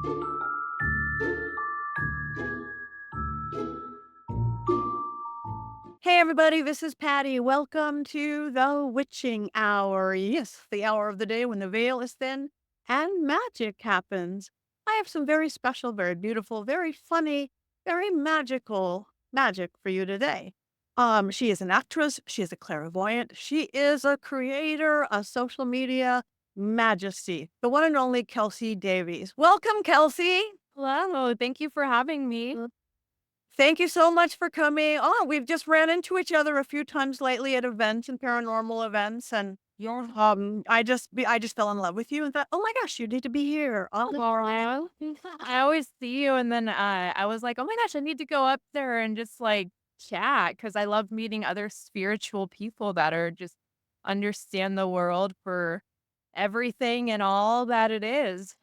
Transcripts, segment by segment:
Hey everybody, this is Patty. Welcome to the witching hour. Yes, the hour of the day when the veil is thin and magic happens. I have some very special, very beautiful, very funny, very magical magic for you today. She is an actress, she is a clairvoyant, she is a creator, a social media majesty, the one and only Kelsi Davies. Welcome, Kelsi. Hello, thank you for having me. Thank you so much for coming. Oh, we've just ran into each other a few times lately at events and paranormal events, and I just fell in love with you and thought, oh my gosh, you need to be here. Well, I always see you, and then I was like, oh my gosh, I need to go up there and just like chat because I love meeting other spiritual people that are just understand the world for everything and all that it is.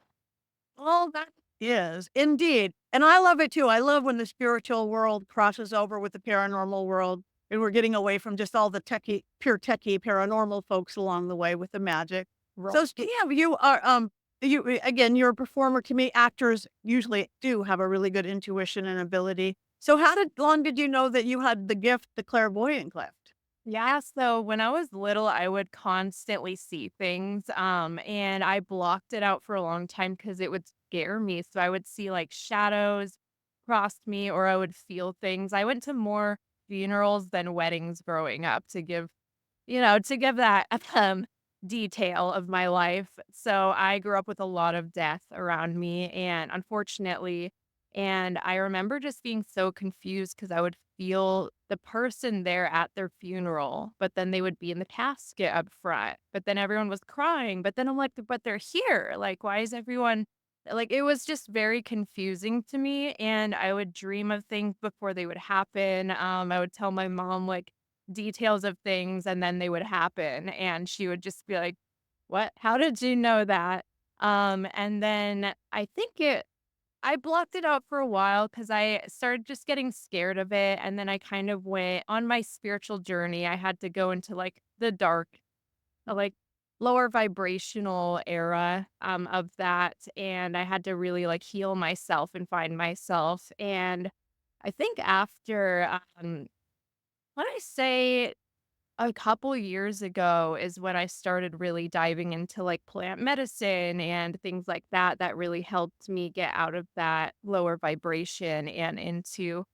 All that is indeed, and I love it too. I love when the spiritual world crosses over with the paranormal world, and we're getting away from just all the techie, pure techie paranormal folks along the way with the magic. Right. So, yeah, you are again, you're a performer. To me, actors usually do have a really good intuition and ability. So, how did long did you know that you had the gift, the clairvoyant gift? Yeah, so when I was little, I would constantly see things, and I blocked it out for a long time because it would scare me. So I would see like shadows cross me, or I would feel things. I went to more funerals than weddings growing up to give that detail of my life. So I grew up with a lot of death around me, and unfortunately, and I remember just being so confused because I would feel the person there at their funeral, but then they would be in the casket up front. But then everyone was crying. But then I'm like, but they're here. Like, why is everyone like it was just very confusing to me. And I would dream of things before they would happen. I would tell my mom like details of things and then they would happen. And she would just be like, what? How did you know that? And then I blocked it out for a while because I started just getting scared of it, and then I kind of went on my spiritual journey. I had to go into, like, the dark, like, lower vibrational era, of that, and I had to really, like, heal myself and find myself, and I think after, when I say a couple years ago is when I started really diving into, like, plant medicine and things like that, that really helped me get out of that lower vibration and into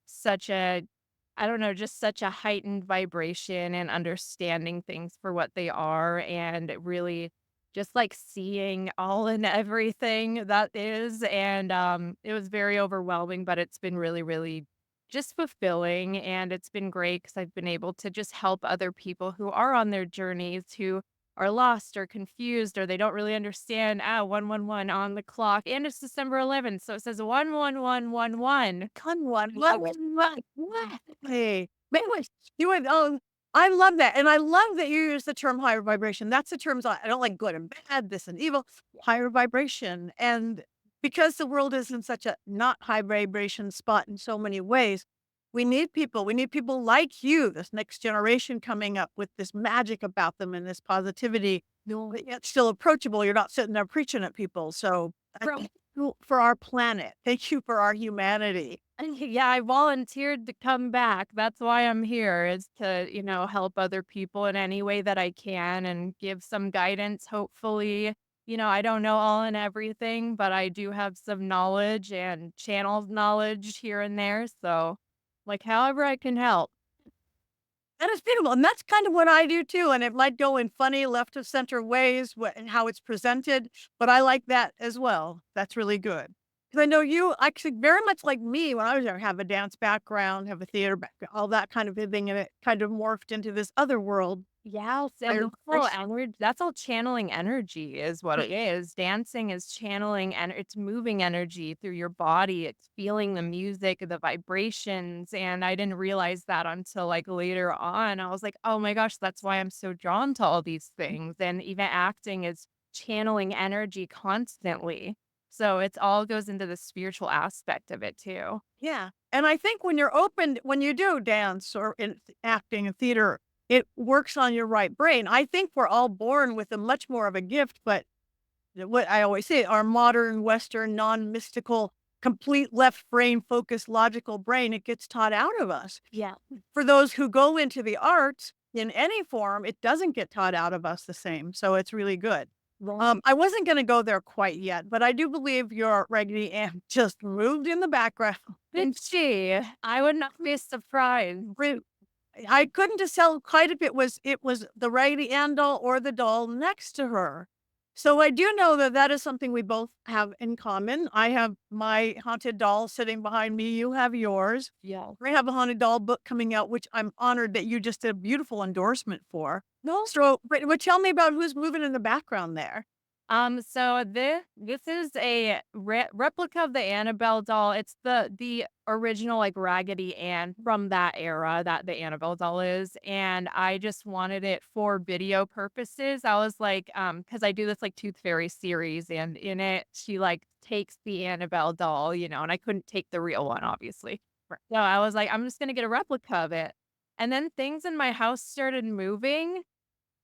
such a I don't know, just such a heightened vibration and understanding things for what they are and really just, like, seeing all and everything that is, and, it was very overwhelming, but it's been really, really just fulfilling, and it's been great because 'cause I've been able to just help other people who are on their journeys, who are lost or confused or they don't really understand, 111 on the clock, and it's December 11th, so it says 11111. Con what? Hey, man, wait, you would, I love that, and I love that you use the term higher vibration. That's the terms I don't like good and bad, this and evil, higher vibration, and because the world is in such a not high vibration spot in so many ways, we need people like you, this next generation coming up with this magic about them and this positivity, but yet still approachable. You're not sitting there preaching at people, so I thank you for our planet. Thank you for our humanity. Yeah, I volunteered to come back. That's why I'm here is to, help other people in any way that I can and give some guidance, hopefully. I don't know all and everything, but I do have some knowledge and channel knowledge here and there. So, like, however I can help. And it's beautiful, and that's kind of what I do too, and it might go in funny left of center ways and how it's presented, but I like that as well. That's really good. Because I know you actually very much like me when I was there, have a dance background, have a theater background, all that kind of a thing, and it kind of morphed into this other world. Yes, and I the whole energy that's all channeling energy is what it is. Dancing is channeling and it's moving energy through your body. It's feeling the music, the vibrations, and I didn't realize that until like later on. I was like, "Oh my gosh, that's why I'm so drawn to all these things." And even acting is channeling energy constantly. So it's all goes into the spiritual aspect of it too. Yeah, and I think when you're open when you do dance or in acting and theater, it works on your right brain. I think we're all born with a much more of a gift, but what I always say, our modern Western non-mystical, complete left brain focused logical brain, it gets taught out of us. Yeah. For those who go into the arts in any form, it doesn't get taught out of us the same, so it's really good. Well, I wasn't gonna go there quite yet, but I do believe your Raggedy Ann just moved in the background. did she? I would not be surprised. Re I couldn't tell quite if it was the Raggedy Ann doll or the doll next to her. So I do know that that is something we both have in common. I have my haunted doll sitting behind me, you have yours. Yeah. We have a haunted doll book coming out, which I'm honored that you just did a beautiful endorsement for. No. So, but tell me about who's moving in the background there. So this is a replica of the Annabelle doll. It's the original like Raggedy Ann from that era that the Annabelle doll is, and I just wanted it for video purposes. I was like, because I do this like Tooth Fairy series, and in it she like takes the Annabelle doll, and I couldn't take the real one, obviously. Right. So I was like, I'm just gonna get a replica of it, and then things in my house started moving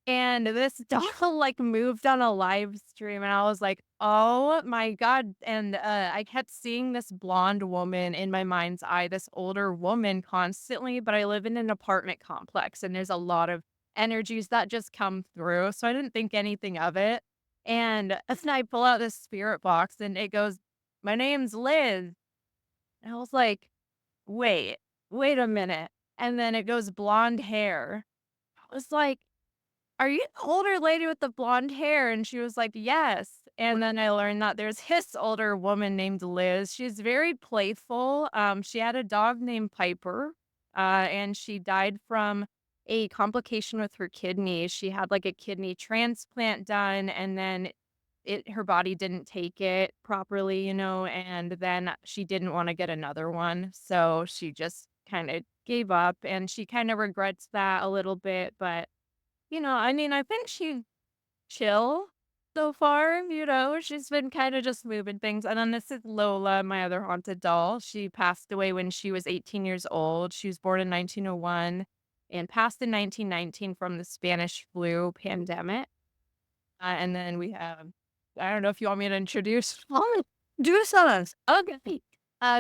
and this doll, like, moved on a live stream, and I was like, "Oh my god," and, I kept seeing this blonde woman in my mind's eye, this older woman constantly, but I live in an apartment complex, and there's a lot of energies that just come through, so I didn't think anything of it, and then I pull out this spirit box, and it goes, "My name's Liz," and I was like, "Wait, wait a minute," and then it goes, "Blonde hair." I was like, "Are you the older lady with the blonde hair?" And she was like, "Yes." And then I learned that there's this older woman named Liz. She's very playful. She had a dog named Piper, and she died from a complication with her kidney. She had like a kidney transplant done, and then her body didn't take it properly, and then she didn't want to get another one. So she just kind of gave up, and she kind of regrets that a little bit, but I mean, I think she's chill so far, she's been kinda just moving things, and then this is Lola, my other haunted doll. She passed away when she was 18 years old. She was born in 1901 and passed in 1919 from the Spanish flu pandemic. And then we have I don't know if you want me to introduce. Oh, do us. Okay.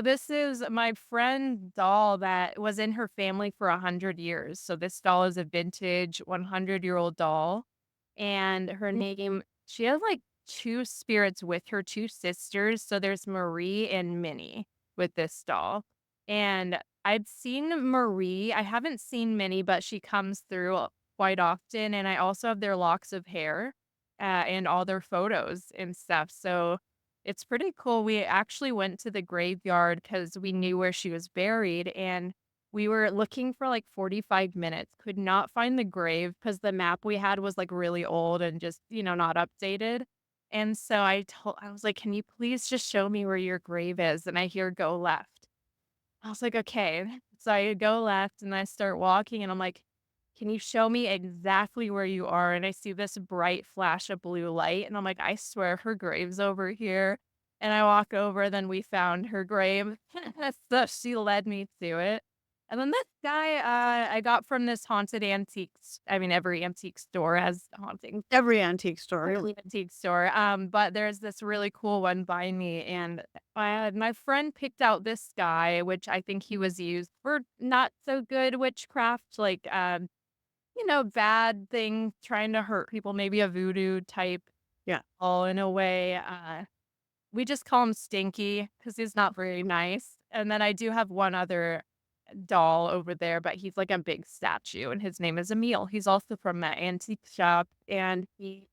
This is my friend doll that was in her family for 100 years. So this doll is a vintage 100-year-old doll, and her name she has, like, 2 spirits with her, 2 sisters, so there's Marie and Minnie with this doll, and I've seen Marie, I haven't seen Minnie, but she comes through quite often, and I also have their locks of hair, and all their photos and stuff, so it's pretty cool. We actually went to the graveyard because we knew where she was buried, and we were looking for, like, 45 minutes, could not find the grave because the map we had was, like, really old and just, not updated, and so I was like, "Can you please just show me where your grave is?" And I hear, "Go left." I was like, "Okay." So I go left and I start walking and I'm like, "Can you show me exactly where you are?" And I see this bright flash of blue light and I'm like, "I swear her grave's over here." And I walk over, then we found her grave. So she led me to it. And then this guy, I got from this haunted antiques. I mean, every antique store has haunting Every antique store. Really antique store, but there's this really cool one by me, and my friend picked out this guy, which I think he was used for not so good witchcraft, like, bad thing, trying to hurt people, maybe a voodoo type, Yeah. all in a way. We just call him Stinky because he's not very nice. And then I do have one other doll over there, but he's like a big statue, and his name is Emile. He's also from that antique shop, and he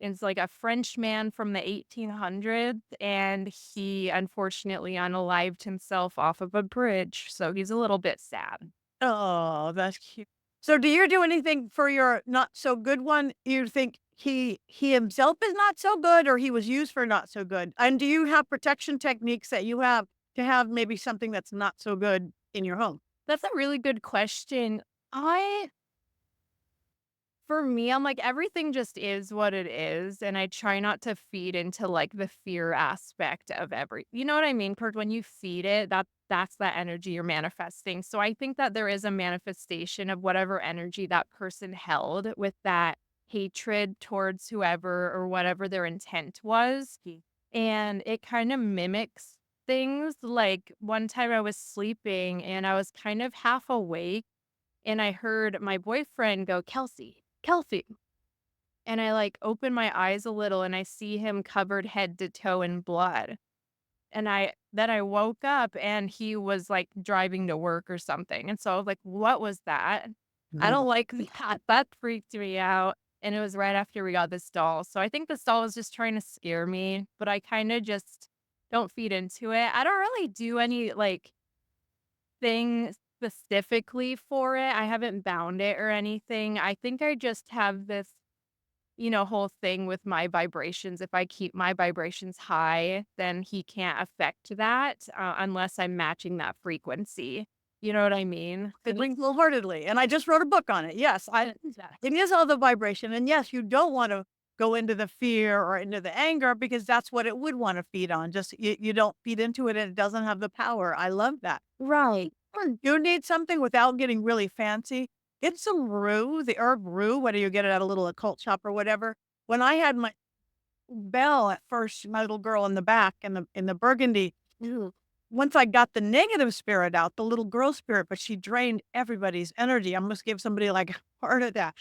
is like a French man from the 1800s, and he unfortunately unalived himself off of a bridge, so he's a little bit sad. Oh, that's cute. So do you do anything for your not so good one? You think he himself is not so good or he was used for not so good? And do you have protection techniques that you have to have maybe something that's not so good in your home? That's a really good question. I For me, I'm like, everything just is what it is, and I try not to feed into, like, the fear aspect of you know what I mean? When you feed it, that's that energy you're manifesting, so I think that there is a manifestation of whatever energy that person held with that hatred towards whoever or whatever their intent was. And it kind of mimics things. Like one time I was sleeping and I was kind of half awake and I heard my boyfriend go, Kelsey, Kelsey. And I like open my eyes a little and I see him covered head to toe in blood. And I woke up and he was like driving to work or something. And so I was like, what was that? I Mhm. don't like that. That freaked me out. And it was right after we got this doll. So I think this doll was just trying to scare me, but I kind of just don't feed into it. I don't really do any like thing specifically for it. I haven't bound it or anything. I think I just have this whole thing with my vibrations. If I keep my vibrations high, then he can't affect that, unless I'm matching that frequency. You know what I mean? Fiddling wholeheartedly, and I just wrote a book on it. Yes, I Exactly. it is all the vibration, and yes, you don't wanna go into the fear or into the anger because that's what it would wanna feed on, just you don't feed into it and it doesn't have the power. I love that. Right. You need something without getting really fancy. Get some rue, the herb rue, whether you get it at a little occult shop or whatever. When I had my Belle at first, my little girl in the back in the burgundy, once I got the negative spirit out, the little girl spirit, but she drained everybody's energy. I almost gave somebody like a heart attack.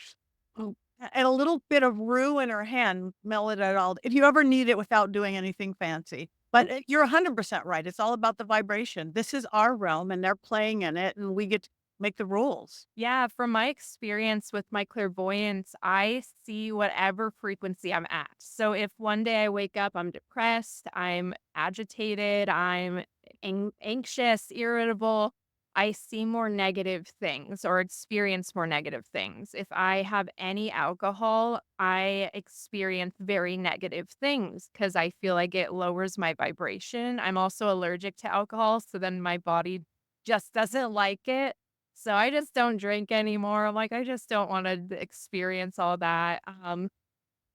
And a little bit of rue in her hand mellowed it all. If you ever need it without doing anything fancy. But you're 100% right. It's all about the vibration. This is our realm and they're playing in it and we get to make the rules. Yeah, from my experience with my clairvoyance, I see whatever frequency I'm at. So if one day I wake up, I'm depressed, I'm agitated, I'm anxious, irritable, I see more negative things or experience more negative things. If I have any alcohol, I experience very negative things because I feel like it lowers my vibration. I'm also allergic to alcohol, so then my body just doesn't like it, so I just don't drink anymore. I'm like, I just don't wanna experience all that,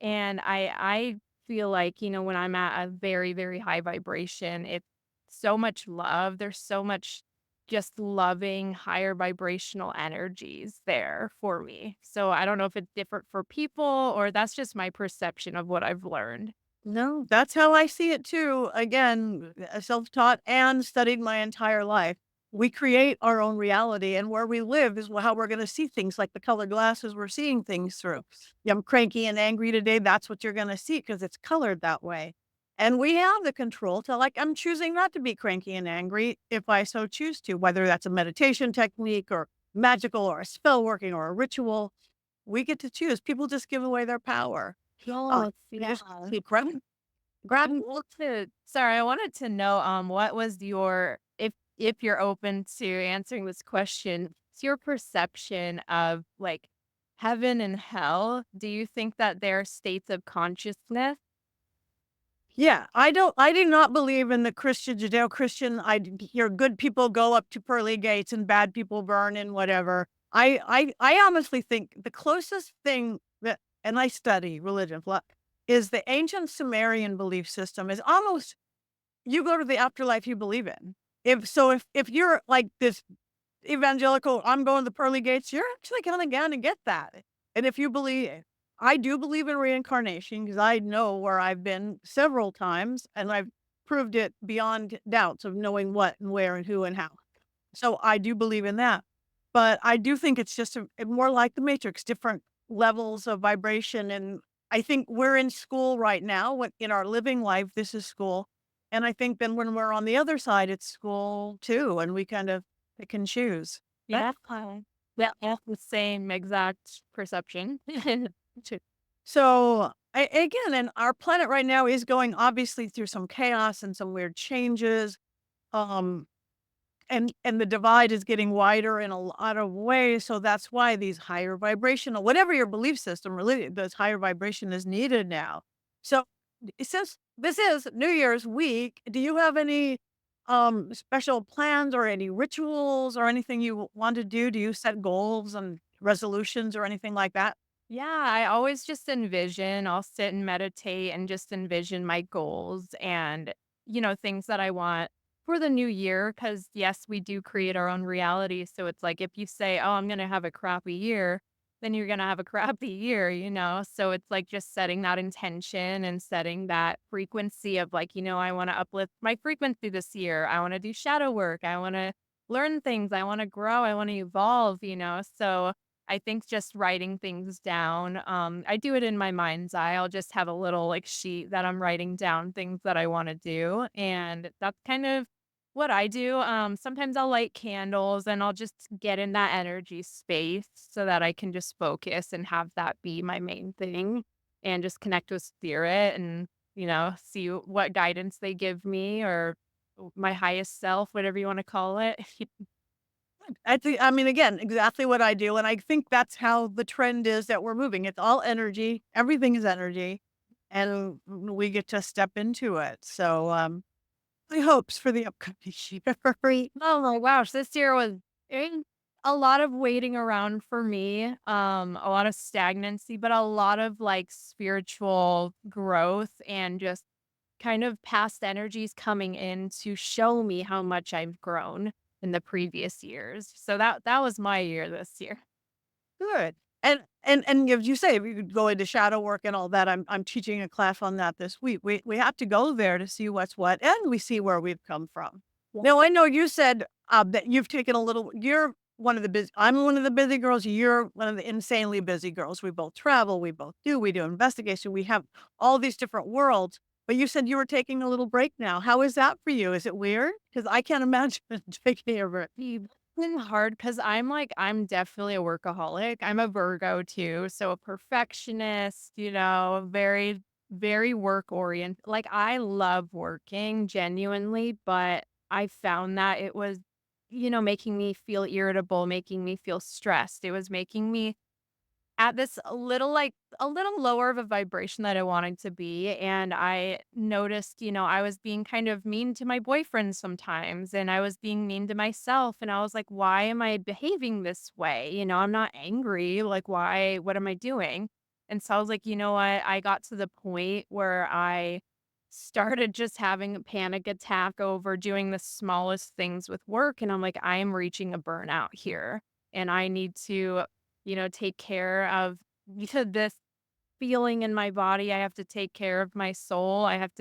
and I feel like, when I'm at a very, very high vibration, it's so much love. There's so much just loving, higher vibrational energies there for me. So I don't know if it's different for people or that's just my perception of what I've learned. No, that's how I see it too. Again, self-taught and studied my entire life. We create our own reality, and where we live is how we're going to see things, like the colored glasses we're seeing things through. Yeah, I'm cranky and angry today. That's what you're going to see because it's colored that way. And we have the control to, like, I'm choosing not to be cranky and angry if I so choose to, whether that's a meditation technique or magical or a spell working or a ritual. We get to choose. People just give away their power. Oh, They just yeah. keep grabbing. Sorry, I wanted to know, what was your if you're open to answering this question, what's your perception of like heaven and hell? Do you think that they're states of consciousness? Yeah, I do not believe in the Christian, Judeo-Christian, hear good people go up to pearly gates and bad people burn and whatever. I honestly think the closest thing that, and I study religion, is the ancient Sumerian belief system is almost, you go to the afterlife you believe in. If you're like this evangelical, I'm going to the pearly gates, you're actually gonna get that. And if you believe, I do believe in reincarnation because I know where I've been several times and I've proved it beyond doubts of knowing what and where and who and how. So I do believe in that. But I do think it's just more like the Matrix, different levels of vibration. And I think we're in school right now. What in our living life, this is school. And I think then when we're on the other side, it's school too. And we kind of pick and choose. That Yeah. Well, yeah, the same exact perception. too. So again, and our planet right now is going obviously through some chaos and some weird changes. Um, and the divide is getting wider in a lot of ways, so that's why these higher vibrational, whatever your belief system, really, this higher vibration is needed now. So, since this is New Year's week, do you have any, special plans or any rituals or anything you want to do? Do you set goals and resolutions or anything like that? Yeah, I always just envision, I'll sit and meditate and just envision my goals and, things that I want for the new year. Cause yes, we do create our own reality. So it's like if you say, oh, I'm going to have a crappy year, then you're gonna have a crappy year, you know? So it's like just setting that intention and setting that frequency of like, I wanna uplift my frequency this year. I wanna do shadow work. I wanna learn things. I wanna grow. I wanna evolve, you know? So I think just writing things down, I do it in my mind's eye. I'll just have a little like sheet that I'm writing down things that I wanna do. And that's kind of what I do. Sometimes I'll light candles and I'll just get in that energy space so that I can just focus and have that be my main thing and just connect with spirit and, see what guidance they give me or my highest self, whatever you want to call it. I mean, again, exactly what I do, and I think that's how the trend is that we're moving. It's all energy. Everything is energy, and we get to step into it. So, my hopes for the upcoming year. Oh my gosh, this year was eh, a lot of waiting around for me, a lot of stagnancy, but a lot of like spiritual growth and just kind of past energies coming in to show me how much I've grown in the previous years. So that was my year this year. Good. And as you say, we could go into shadow work and all that. I'm teaching a class on that this week. We have to go there to see what's what, and we see where we've come from. Yeah. Now I know you said that you've taken a little. You're one of the busy. I'm one of the busy girls. You're one of the insanely busy girls. We both travel. We both do. We do investigation. We have all these different worlds. But you said you were taking a little break now. How is that for you? Is it weird? Because I can't imagine taking a break. It's been hard because I'm definitely a workaholic. I'm a Virgo too, so a perfectionist, very, very work oriented. Like I love working genuinely, but I found that it was, making me feel irritable, making me feel stressed. It was making me at this a little lower of a vibration that I wanted to be, and I noticed, I was being kind of mean to my boyfriend sometimes, and I was being mean to myself, and I was like, "Why am I behaving this way?" I'm not angry, like, "Why? What am I doing?" And so I was like, "You know what?" I got to the point where I started just having a panic attack over doing the smallest things with work, and I'm like, "I am reaching a burnout here, and I need to take care of this feeling in my body. I have to take care of my soul. I have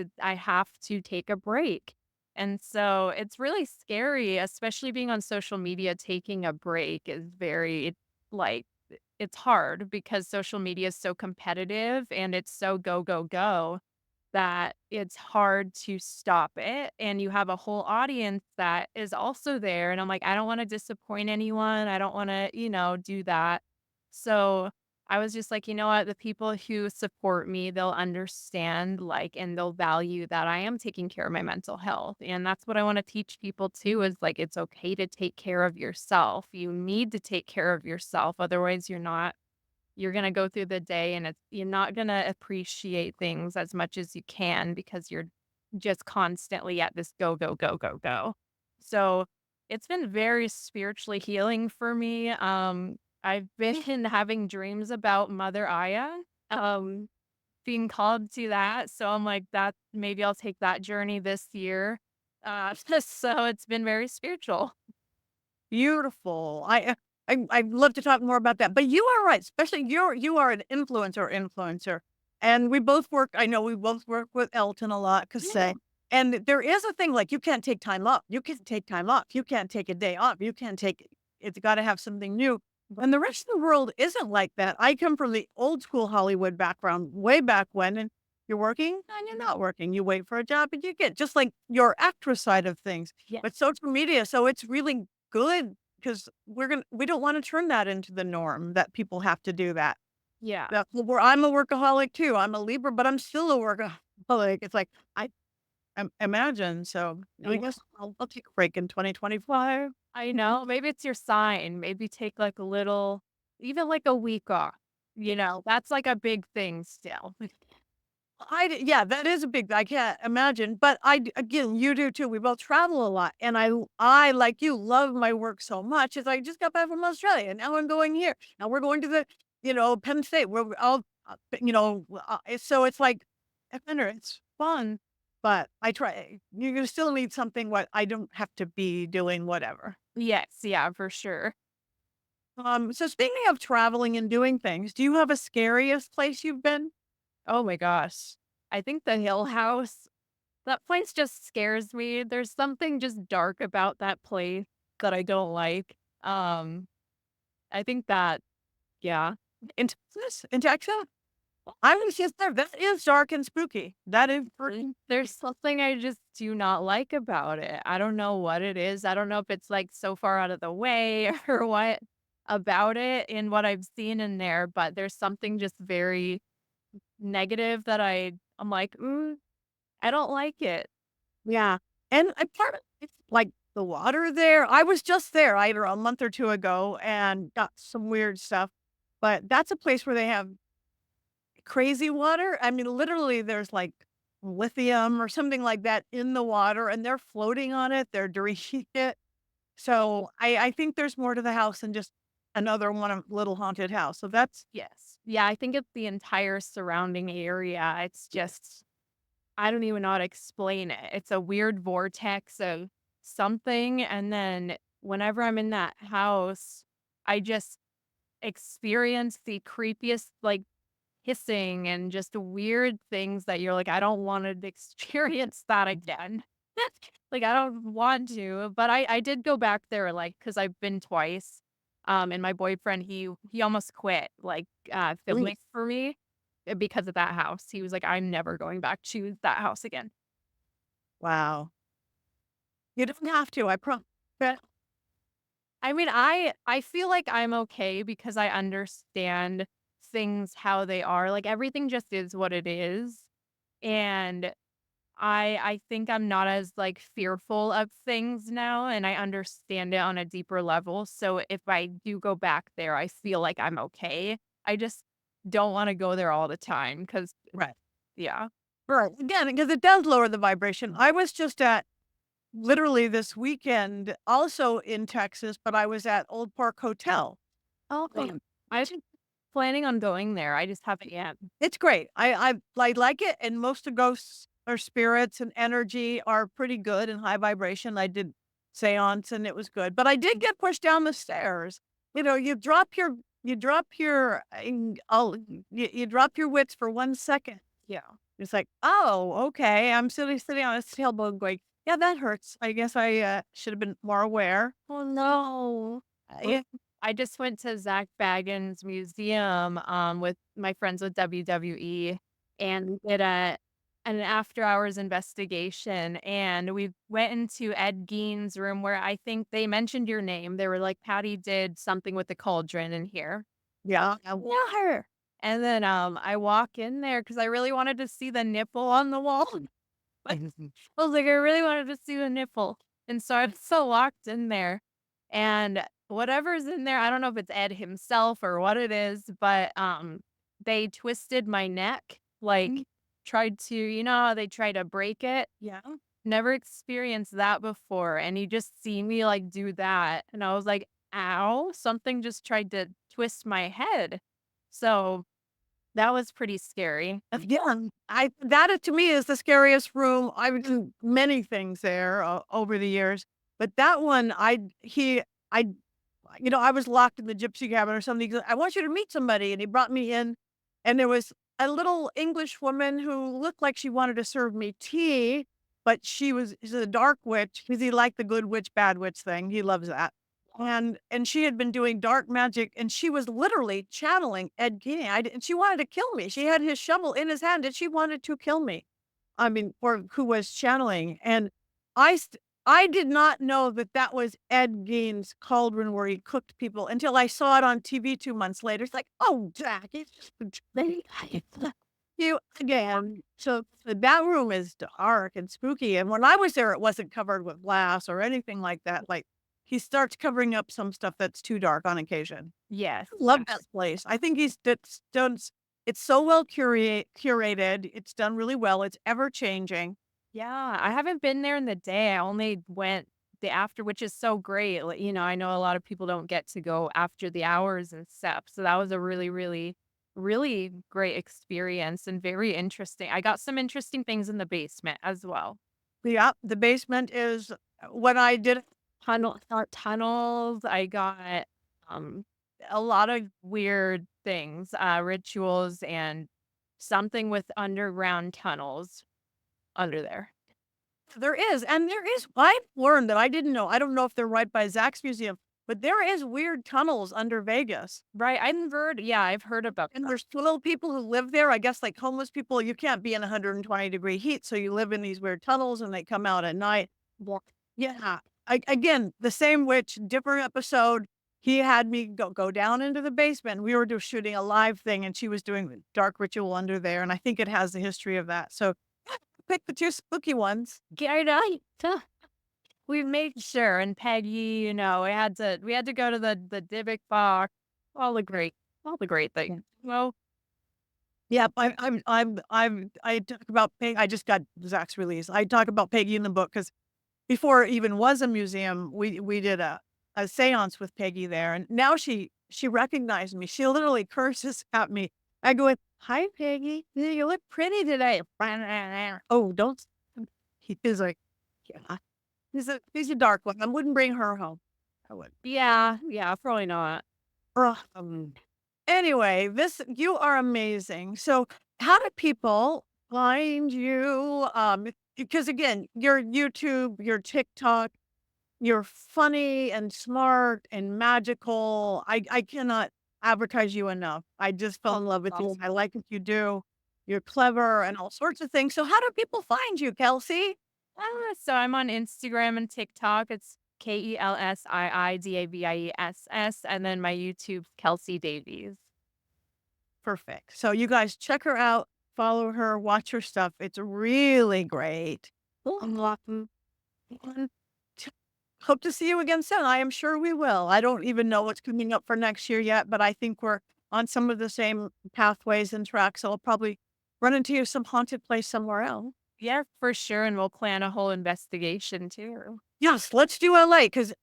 to take a break." And so it's really scary, especially being on social media, taking a break is very like it's hard because social media is so competitive and it's so go, go, go that it's hard to stop it, and you have a whole audience that is also there, and I'm like, "I don't wanna disappoint anyone, I don't wanna, do that." So, I was just like, "You know what? The people who support me, they'll understand, like, and they'll value that I am taking care of my mental health," and that's what I wanna teach people too is, like, it's okay to take care of yourself. You need to take care of yourself, otherwise you're gonna go through the day and you're not gonna appreciate things as much as you can because you're just constantly at this go, go, go, go, go. So, it's been very spiritually healing for me. I've been having dreams about Mother Aya, um, being called to that, so I'm like, that maybe I'll take that journey this year. So it's been very spiritual. Beautiful. I'd love to talk more about that, but you are right, especially you are an influencer, and we both work I know we both work with Elton a lot, 'cause Yeah. say and there is a thing, like, you can't take time off. You can take time off. You can't take a day off. You can't take it's gotta have something new, and the rest of the world isn't like that. I come from the old school Hollywood background way back when, and you're working and you're not working. You wait for a job and you get just like your actress side of things. Yeah. But social media, so it's really good because we don't wanna turn that into the norm that people have to do that. Yeah. That's where I'm a workaholic too. I'm a Libra, but I'm still a workaholic. It's like, I imagine, so I guess I'll take a break in 2025. I know, maybe it's your sign. Maybe take like a little even like a week off, that's like a big thing still. Yeah, that is a big I can't imagine, but again, you do too. We both travel a lot, and like you, love my work so much. As I just got back from Australia, and now I'm going here. Now we're going to the, Penn State, where we all, so it's like, it's fun, but I try. You still need something what I don't have to be doing whatever. Yes, yeah, for sure. So speaking of traveling and doing things, do you have a scariest place you've been? Oh my gosh. I think the Hill House, that place just scares me. There's something just dark about that place that I don't like. I think that yeah. In Texas? In Texas? I was just there. That is dark and spooky. That is pretty. There's something I just do not like about it. I don't know what it is. I don't know if it's, like, so far out of the way or what about it and what I've seen in there, but there's something just very negative that I'm like, "Mm, I don't like it." Yeah. And a part of it's like the water there. I was just there either a month or two ago and got some weird stuff. But that's a place where they have crazy water. I mean, literally, there's like lithium or something like that in the water, and they're floating on it. They're drinking it. So I think there's more to the house than just another one of little haunted house. So that's Yes. Yeah, I think it's the entire surrounding area. It's just I don't even know how to explain it. It's a weird vortex of something, and then whenever I'm in that house, I just experience the creepiest, like, hissing and just weird things that you're like, "I don't wanna experience that again." Like, I don't want to, but I did go back there, like, because 'cause I've been twice, and my boyfriend, he almost quit, like, really filming for me, because of that house. He was like, "I'm never going back to that house again." wow. You don't have to. I promise. I mean, I feel like I'm okay because I understand things how they are, like, everything just is what it is, and I think I'm not as, like, fearful of things now, and I understand it on a deeper level, so if I do go back there, I feel like I'm okay. I just don't wanna go there all the time because Right. yeah. Right. Again, because it does lower the vibration. I was just at literally this weekend, also in Texas, but I was at Old Park Hotel. Okay. Um, I'm planning on going there, I just haven't yet. It's great. I like it, and most of ghosts or spirits and energy are pretty good and high vibration. I did seance and it was good, but I did get pushed down the stairs. You know, you drop your you drop your wits for 1 second. Yeah. It's like, oh, okay. I'm sitting on a sailboat going, yeah, that hurts. I guess I should have been more aware. Oh, no. Yeah, I just went to Zach Baggins Museum, with my friends with WWE and did an after hours investigation, and we went into Ed Gein's room where I think they mentioned your name. They were like, "Patty did something with the cauldron in here." yeah. Know her. And then, I walk in there because I really wanted to see the nipple on the wall. I was like, I really wanted to see the nipple. And so I'm so locked in there. And whatever's in there, I don't know if it's Ed himself or what it is, but they twisted my neck, like tried to, how they try to break it. Yeah. Never experienced that before. And you just see me like do that. And I was like, ow, something just tried to twist my head. So that was pretty scary. Yeah, I that to me is the scariest room. I've done many things there over the years, but that one, I, I was locked in the gypsy cabin or something. He goes, I want you to meet somebody, and he brought me in, and there was a little English woman who looked like she wanted to serve me tea, but she's a dark witch because he liked the good witch, bad witch thing. He loves that. And she had been doing dark magic, and she was literally channeling Ed Gein, and she wanted to kill me. She had his shovel in his hand, and she wanted to kill me. I mean, or who was channeling, and I did not know that that was Ed Gein's cauldron where he cooked people until I saw it on TV 2 months later. It's like, "Oh, Jack, it's just you again." So that room is dark and spooky, and when I was there, it wasn't covered with glass or anything like that. Like, he starts covering up some stuff that's too dark on occasion. Yes. Love that place. I think he's that's done s it's so well curated, it's done really well, it's ever changing. Yeah, I haven't been there in the day. I only went the after, which is so great. Like, I know a lot of people don't get to go after the hours and stuff. So that was a really, really, really great experience and very interesting. I got some interesting things in the basement as well. Yeah, the basement is when I did Tunnels. I got um a lot of weird things, rituals and something with underground tunnels under there. There is, and there is I've learned that I didn't know. I don't know if they're right by Zach's museum, but there is weird tunnels under Vegas. Right, I've heard about And that. there's little people who live there. I guess like homeless people, you can't be in 120-degree heat, so you live in these weird tunnels and they come out at night. Well, yeah. Again, the same witch, different episode. He had me go down into the basement. We were just shooting a live thing, and she was doing a dark ritual under there. And I think it has the history of that. So pick the two spooky ones. Get right. We made sure, and Peggy, we had to go to the Dybbuk box, all the great all the great things. Well, Yep, I talk about Peg. I just got Zach's release. I talk about Peggy in the book because before it even was a museum, we did a seance with Peggy there, and now she recognized me. She literally curses at me. I go in, "Hi, Peggy. You look pretty today." Oh, don't. He is like, yeah. He's a dark one. I wouldn't bring her home. I would. yeah, probably not. Ugh, anyway, this you are amazing. So, how do people find you? Because again, your YouTube, your TikTok, you're funny and smart and magical. I cannot advertise you enough. I just fell in love with you. Awesome. I like what you do. You're clever and all sorts of things. So, how do people find you, Kelsey? So I'm on Instagram and TikTok. It's KelsiDavies, and then my YouTube's Kelsi Davies. Perfect. So, you guys check her out, follow her, watch her stuff. It's really great. I'm laughing. Hope to see you again soon. I am sure we will. I don't even know what's coming up for next year yet, but I think we're on some of the same pathways and tracks. So I'll probably run into you some haunted place somewhere else. Yeah, for sure, and we'll plan a whole investigation too. Yes, let's do LA because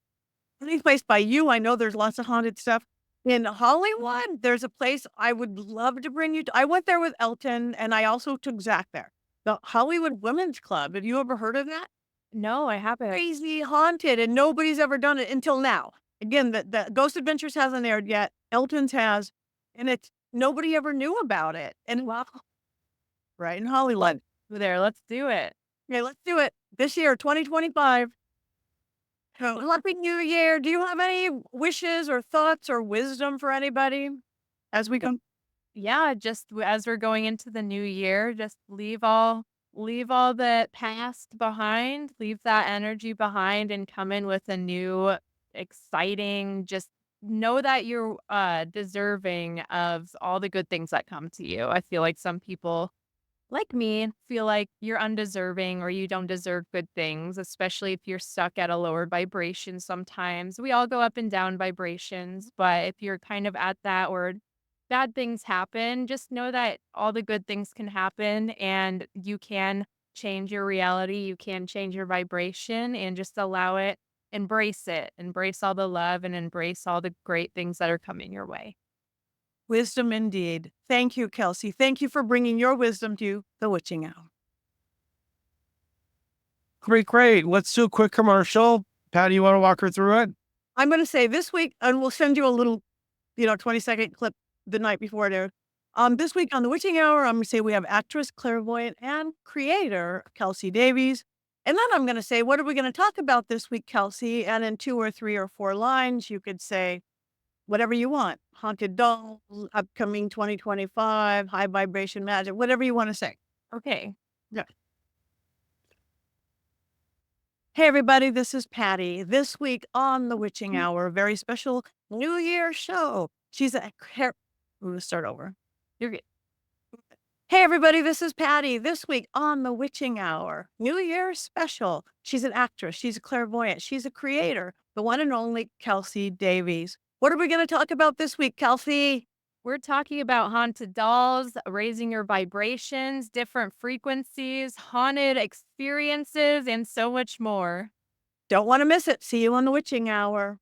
any place by you, I know there's lots of haunted stuff. In Hollywood, there's a place I would love to bring you to. I went there with Elton and I also took Zach there. The Hollywood Women's Club. Have you ever heard of that? No, I haven't. Crazy haunted, and nobody's ever done it until now. Again, the Ghost Adventures hasn't aired yet. Elton's has, and it's nobody ever knew about it. And wow, right in Hollywood. There, let's do it. Okay, let's do it this year, 2025. So, happy New Year. Do you have any wishes or thoughts or wisdom for anybody as we come? Yeah, just as we're going into the new year, just leave all the past behind, leave that energy behind and come in with a new exciting, just know that you're deserving of all the good things that come to you. I feel like some people like me feel like you're undeserving or you don't deserve good things, especially if you're stuck at a lower vibration sometimes. We all go up and down vibrations, but if you're kind of at that or bad things happen, just know that all the good things can happen and you can change your reality. You can change your vibration and just allow it. Embrace it. Embrace all the love and embrace all the great things that are coming your way. Wisdom indeed. Thank you, Kelsey. Thank you for bringing your wisdom to the witching hour. Great, great. Let's do a quick commercial. Patty, you want to walk her through it? I'm going to say this week, and we'll send you a little 20-second clip the night before it aired. This week on the Witching Hour, I'm going to say we have actress, clairvoyant, and creator Kelsi Davies. And then I'm going to say, what are we going to talk about this week, Kelsey? And in 2 or 3 or 4 lines, you could say whatever you want. Haunted dolls, upcoming 2025, high vibration magic, whatever you want to say. Okay. Yeah. Hey, everybody, this is Patty. This week on the Witching Hour, a very special New Year show. She's a I'm going to start over. You're good. Hey, everybody, this is Patty. This week on the Witching Hour, New Year special. She's an actress. She's a clairvoyant. She's a creator, the one and only Kelsi Davies. What are we going to talk about this week, Kelsey? We're talking about haunted dolls, raising your vibrations, different frequencies, haunted experiences, and so much more. Don't want to miss it. See you on the Witching Hour.